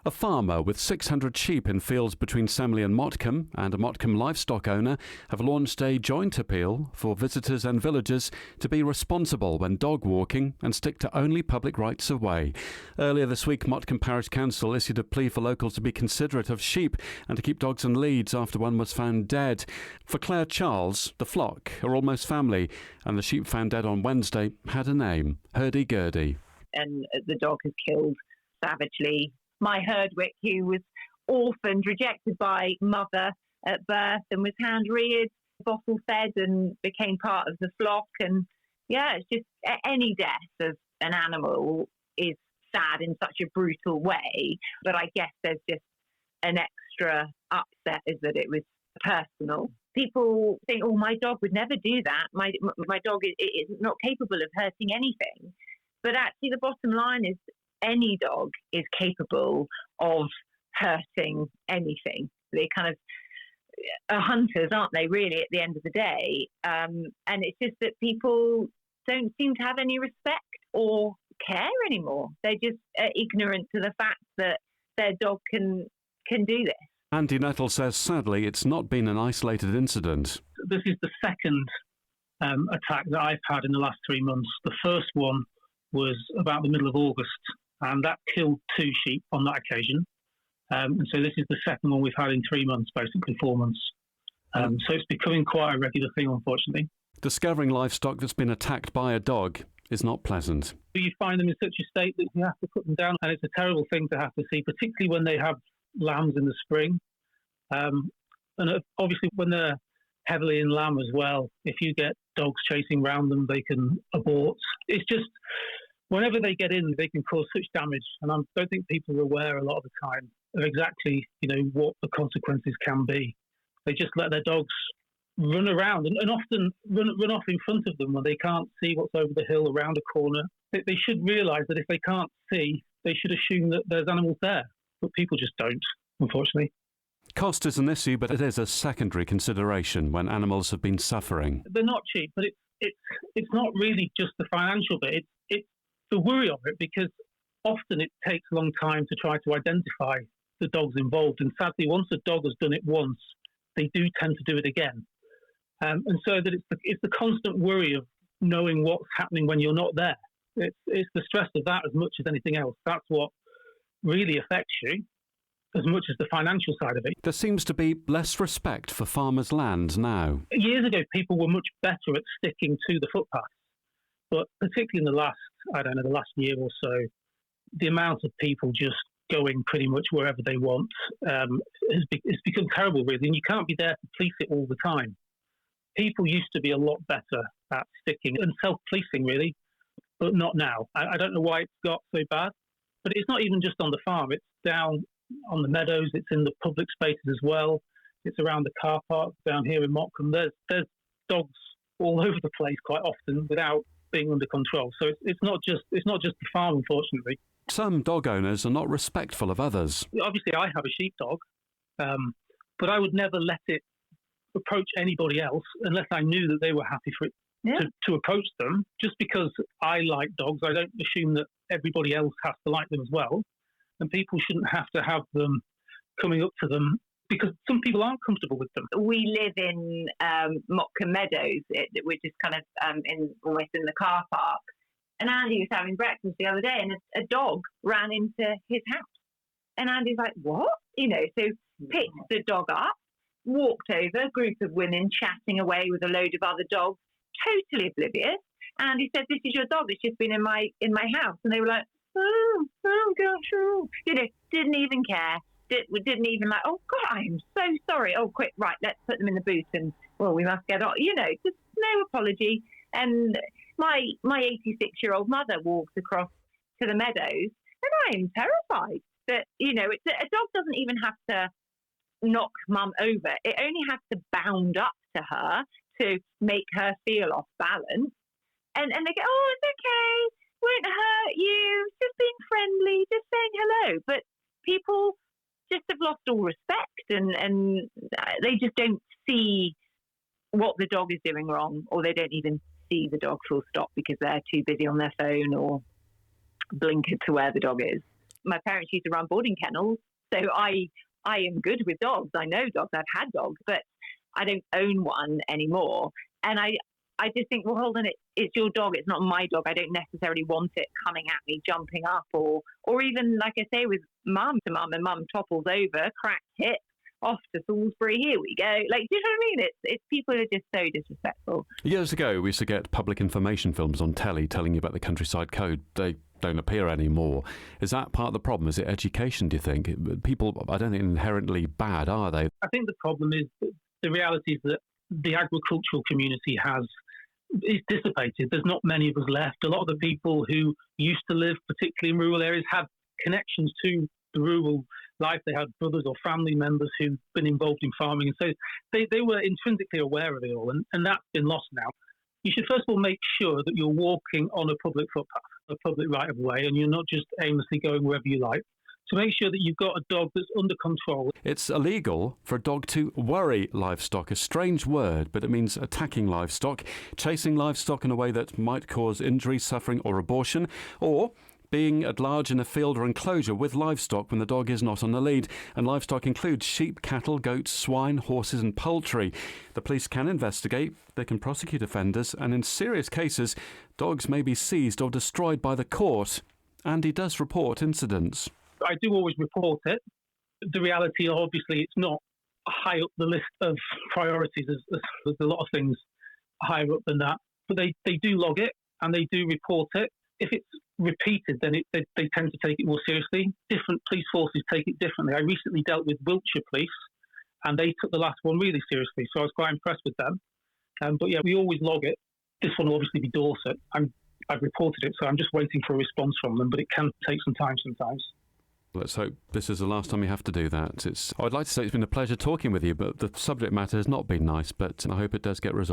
A farmer with 600 sheep in fields between Semley and Motcombe and a Motcombe livestock owner have launched a joint appeal for visitors and villagers to be responsible when dog walking and stick to only public rights of way. Earlier this week, Motcombe Parish Council issued a plea for locals to be considerate of sheep and to keep dogs in leads after one was found dead. For Claire Charles, the flock are almost family, and the sheep found dead on Wednesday had a name, Hurdy-Gurdy. And the dog has killed savagely my Herdwick, who was orphaned, rejected by mother at birth and was hand-reared, bottle-fed and became part of the flock. And yeah, it's just any death of an animal is sad in such a brutal way. But I guess there's just an extra upset is that it was personal. People think, oh, my dog would never do that. My dog is not capable of hurting anything. But actually the bottom line is any dog is capable of hurting anything. They kind of are hunters, aren't they, really, at the end of the day? And it's just that people don't seem to have any respect or care anymore. They're just ignorant to the fact that their dog can do this. Andy Nettle says, sadly, it's not been an isolated incident. This is the second attack that I've had in the last 3 months. The first one was about the middle of August, and that killed 2 sheep on that occasion. And so this is the second one we've had in 3 months, basically 4 months. So it's becoming quite a regular thing, unfortunately. Discovering livestock that's been attacked by a dog is not pleasant. You find them in such a state that you have to put them down, and it's a terrible thing to have to see, particularly when they have lambs in the spring. And obviously when they're heavily in lamb as well, if you get dogs chasing around them, they can abort. It's just, whenever they get in, they can cause such damage. And I don't think people are aware a lot of the time of exactly, what the consequences can be. They just let their dogs run around and often run off in front of them when they can't see what's over the hill around a corner. They should realise that if they can't see, they should assume that there's animals there. But people just don't, unfortunately. Cost is an issue, but it is a secondary consideration when animals have been suffering. They're not cheap, but it's not really just the financial bit. It's the worry of it, because often it takes a long time to try to identify the dogs involved. And sadly, once a dog has done it once, they do tend to do it again. And so that it's the constant worry of knowing what's happening when you're not there. It's the stress of that as much as anything else. That's what really affects you, as much as the financial side of it. There seems to be less respect for farmers' land now. Years ago, people were much better at sticking to the footpaths. But particularly in the last year or so, the amount of people just going pretty much wherever they want has become terrible, really. And you can't be there to police it all the time. People used to be a lot better at sticking and self-policing, really, but not now. I don't know why it's got so bad, but it's not even just on the farm. It's down on the meadows, it's in the public spaces as well. It's around the car park down here in Motcombe. There's dogs all over the place quite often without being under control. So it's not just the farm, unfortunately. Some dog owners are not respectful of others. Obviously, I have a sheepdog, but I would never let it approach anybody else unless I knew that they were happy for it to approach them. Just because I like dogs, I don't assume that everybody else has to like them as well. And people shouldn't have to have them coming up to them because some people aren't comfortable with them. We live in Motcombe Meadows, which is kind of almost in the car park. And Andy was having breakfast the other day and a dog ran into his house. And Andy's like, what? So picked the dog up, walked over, a group of women chatting away with a load of other dogs, totally oblivious. And he said, this is your dog. It's just been in my house. And they were like, oh gosh, oh. Didn't even care. Didn't even like, oh God, I'm so sorry. Oh, quick, right, let's put them in the boot and, well, we must get on. Just no apology. And my 86-year-old mother walks across to the meadows, and I am terrified that, a dog doesn't even have to knock mum over. It only has to bound up to her to make her feel off balance. And they go, oh, it's okay. Won't hurt you, just being friendly, just saying hello. But people just have lost all respect and they just don't see what the dog is doing wrong, or they don't even see the dog full stop because they're too busy on their phone or blinkered to where the dog is. my parents used to run boarding kennels, so I am good with dogs. I know dogs. I've had dogs, but I don't own one anymore. And I just think, well, hold on, it's your dog. It's not my dog. I don't necessarily want it coming at me, jumping up, or even, like I say, with mum, and mum topples over, cracked hip, off to Salisbury, here we go. Like, do you know what I mean? It's people are just so disrespectful. Years ago, we used to get public information films on telly telling you about the countryside code. They don't appear anymore. Is that part of the problem? Is it education, do you think? People, I don't think, inherently bad, are they? I think the problem is that the reality is that the agricultural community is dissipated. There's not many of us left. A lot of the people who used to live, particularly in rural areas, had connections to the rural life. They had brothers or family members who've been involved in farming. And so they were intrinsically aware of it all. And that's been lost now. You should first of all make sure that you're walking on a public footpath, a public right of way, and you're not just aimlessly going wherever you like. To make sure that you've got a dog that's under control. It's illegal for a dog to worry livestock, a strange word, but it means attacking livestock, chasing livestock in a way that might cause injury, suffering or abortion, or being at large in a field or enclosure with livestock when the dog is not on the lead. And livestock includes sheep, cattle, goats, swine, horses and poultry. The police can investigate, they can prosecute offenders, and in serious cases, dogs may be seized or destroyed by the court. Andy does report incidents. I do always report it. The reality, obviously, it's not high up the list of priorities. There's a lot of things higher up than that. But they do log it and they do report it. If it's repeated, then they tend to take it more seriously. Different police forces take it differently. I recently dealt with Wiltshire Police and they took the last one really seriously. So I was quite impressed with them. But yeah, we always log it. This one will obviously be Dorset. I've reported it, so I'm just waiting for a response from them, but it can take some time sometimes. Let's hope this is the last time you have to do that. I'd like to say it's been a pleasure talking with you, but the subject matter has not been nice, but I hope it does get resolved.